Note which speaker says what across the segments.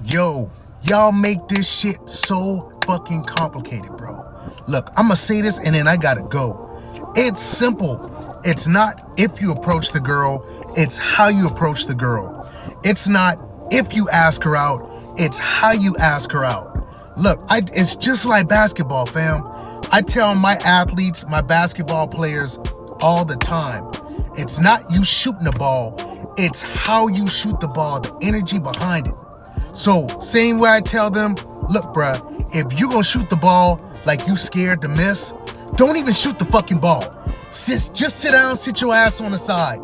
Speaker 1: Yo, y'all make this shit so fucking complicated, bro. Look, I'm gonna say this and then I gotta go. It's simple. It's not if you approach the girl, it's how you approach the girl. It's not if you ask her out, it's how you ask her out. Look, it's just like basketball, fam. I tell my athletes, my basketball players all the time, it's not you shooting the ball, it's how you shoot the ball, the energy behind it. So, same way I tell them, look, bruh, if you gonna shoot the ball like you scared to miss, don't even shoot the fucking ball. Just sit down, sit your ass on the side.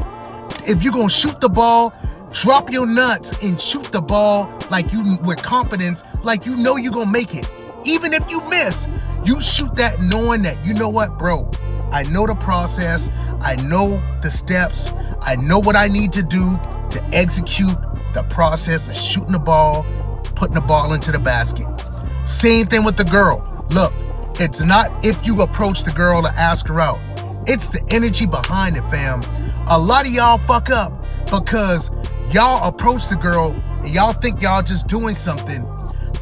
Speaker 1: If you gonna shoot the ball, drop your nuts and shoot the ball like you with confidence, like you know you gonna make it. Even if you miss, you shoot that knowing that, you know what, bro, I know the process, I know the steps, I know what I need to do to execute the process of shooting the ball, putting the ball into the basket. Same thing with the girl. Look, it's not if you approach the girl to ask her out. It's the energy behind it, fam. A lot of y'all fuck up because y'all approach the girl and y'all think y'all just doing something.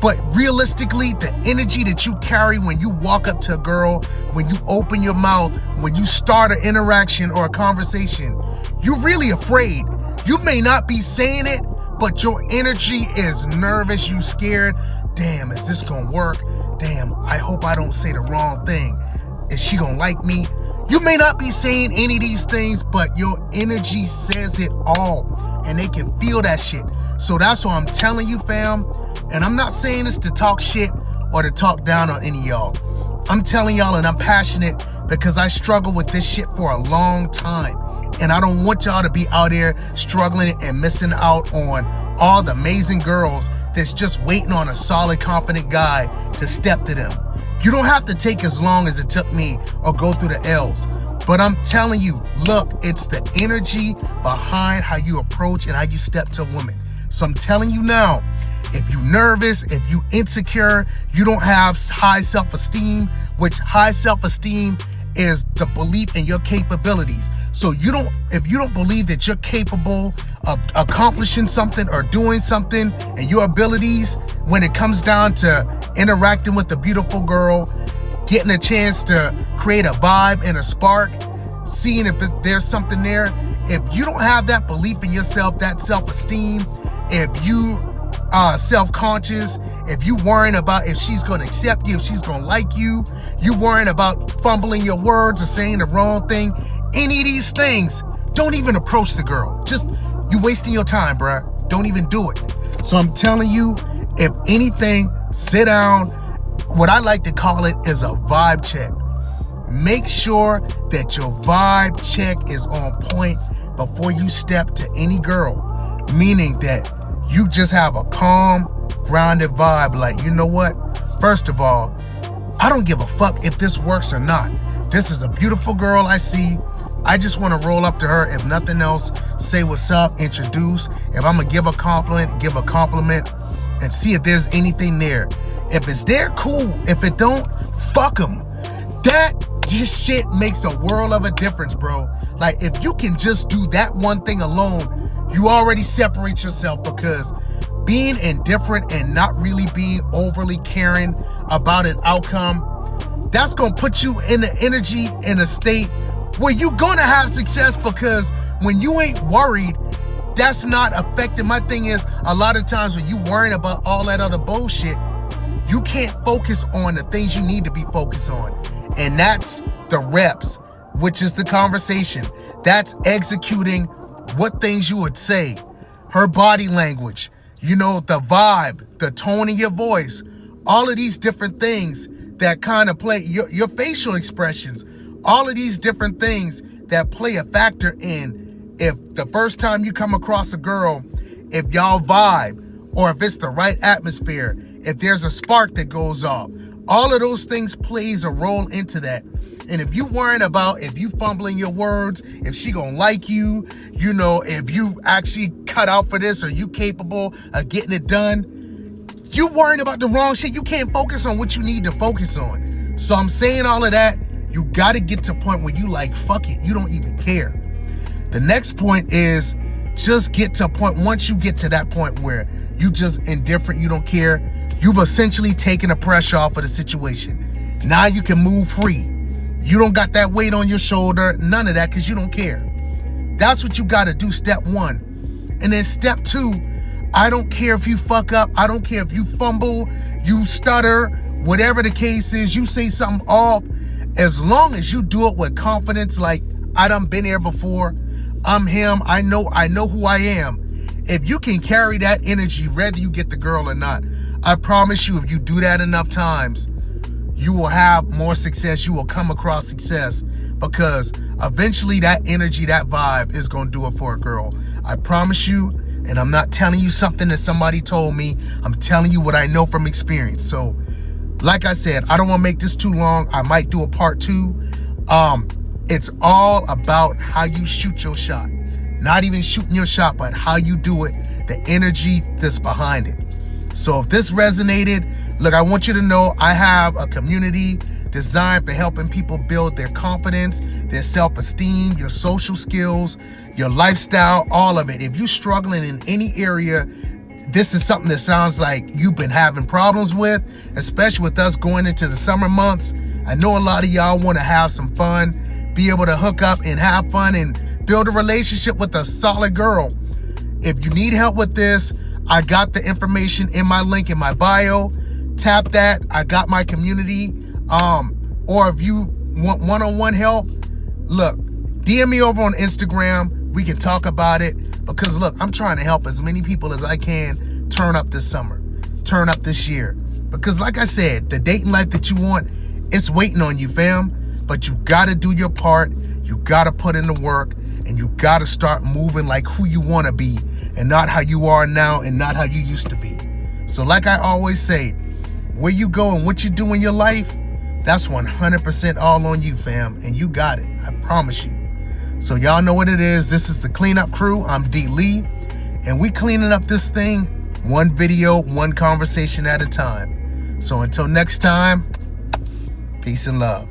Speaker 1: But realistically, the energy that you carry when you walk up to a girl, when you open your mouth, when you start an interaction or a conversation, you're really afraid. You may not be saying it, but your energy is nervous, you scared. Damn, is this gonna work? Damn, I hope I don't say the wrong thing. Is she gonna like me? You may not be saying any of these things, but your energy says it all, and they can feel that shit. So that's why I'm telling you, fam, and I'm not saying this to talk shit or to talk down on any of y'all. I'm telling y'all, and I'm passionate because I struggled with this shit for a long time. And I don't want y'all to be out there struggling and missing out on all the amazing girls that's just waiting on a solid, confident guy to step to them. You don't have to take as long as it took me or go through the L's. But I'm telling you, look, it's the energy behind how you approach and how you step to a woman. So I'm telling you now, if you're nervous, if you insecure, you don't have high self-esteem, which high self-esteem is the belief in your capabilities. So if you don't believe that you're capable of accomplishing something or doing something and your abilities when it comes down to interacting with a beautiful girl, getting a chance to create a vibe and a spark, seeing if there's something there, if you don't have that belief in yourself, that self-esteem, if you are self-conscious, if you worrying about if she's going to accept you, if she's going to like you, you worrying about fumbling your words or saying the wrong thing, any of these things, don't even approach the girl. Just, you wasting your time, bruh. Don't even do it. So I'm telling you, if anything, sit down. What I like to call it is a vibe check. Make sure that your vibe check is on point before you step to any girl, meaning that you just have a calm, grounded vibe. Like, you know what? First of all, I don't give a fuck if this works or not. This is a beautiful girl I see. I just want to roll up to her. If nothing else, say what's up, introduce. If I'm going to give a compliment and see if there's anything there. If it's there, cool. If it don't, fuck them. That just shit makes a world of a difference, bro. Like, if you can just do that one thing alone, you already separate yourself, because being indifferent and not really being overly caring about an outcome, that's going to put you in the energy, in a state where you're going to have success, because when you ain't worried, that's not affecting. My thing is, a lot of times when you worrying about all that other bullshit, you can't focus on the things you need to be focused on. And that's the reps, which is the conversation. That's executing what things you would say, her body language, you know, the vibe, the tone of your voice, all of these different things that kind of play, your facial expressions, all of these different things that play a factor in if the first time you come across a girl, if y'all vibe, or if it's the right atmosphere, if there's a spark that goes off. All of those things plays a role into that. And if you worrying about if you fumbling your words, if she gonna like you, you know, if you actually cut out for this, or you capable of getting it done, you worrying about the wrong shit. You can't focus on what you need to focus on. So I'm saying all of that, you gotta get to a point where you like, fuck it, you don't even care. The next point is just get to a point, once you get to that point where you just indifferent, you don't care, you've essentially taken the pressure off of the situation. Now you can move free. You don't got that weight on your shoulder, none of that, because you don't care. That's what you got to do, step one. And then step two, I don't care if you fuck up. I don't care if you fumble, you stutter, whatever the case is, you say something off. As long as you do it with confidence, like I done been here before, I'm him, I know who I am. If you can carry that energy, whether you get the girl or not, I promise you, if you do that enough times, you will have more success. You will come across success, because eventually that energy, that vibe is going to do it for a girl. I promise you, and I'm not telling you something that somebody told me. I'm telling you what I know from experience. So, like I said, I don't want to make this too long. I might do a part 2. It's all about how you shoot your shot. Not even shooting your shot, but how you do it, the energy that's behind it. So if this resonated, look, I want you to know I have a community designed for helping people build their confidence, their self-esteem, your social skills, your lifestyle, all of it. If you're struggling in any area, this is something that sounds like you've been having problems with, especially with us going into the summer months. I know a lot of y'all want to have some fun, be able to hook up and have fun and build a relationship with a solid girl. If you need help with this, I got the information in my link in my bio. Tap that. I got my community. Or if you want one-on-one help, look, DM me over on Instagram. We can talk about it, because look, I'm trying to help as many people as I can turn up this summer, turn up this year. Because like I said, the dating life that you want, it's waiting on you, fam. But you gotta do your part, you gotta put in the work, and you gotta start moving like who you wanna be, and not how you are now, and not how you used to be. So like I always say, where you go and what you do in your life, that's 100% all on you, fam, and you got it, I promise you. So y'all know what it is. This is the Cleanup Crew. I'm D. Lee, and we cleaning up this thing one video, one conversation at a time. So until next time, peace and love.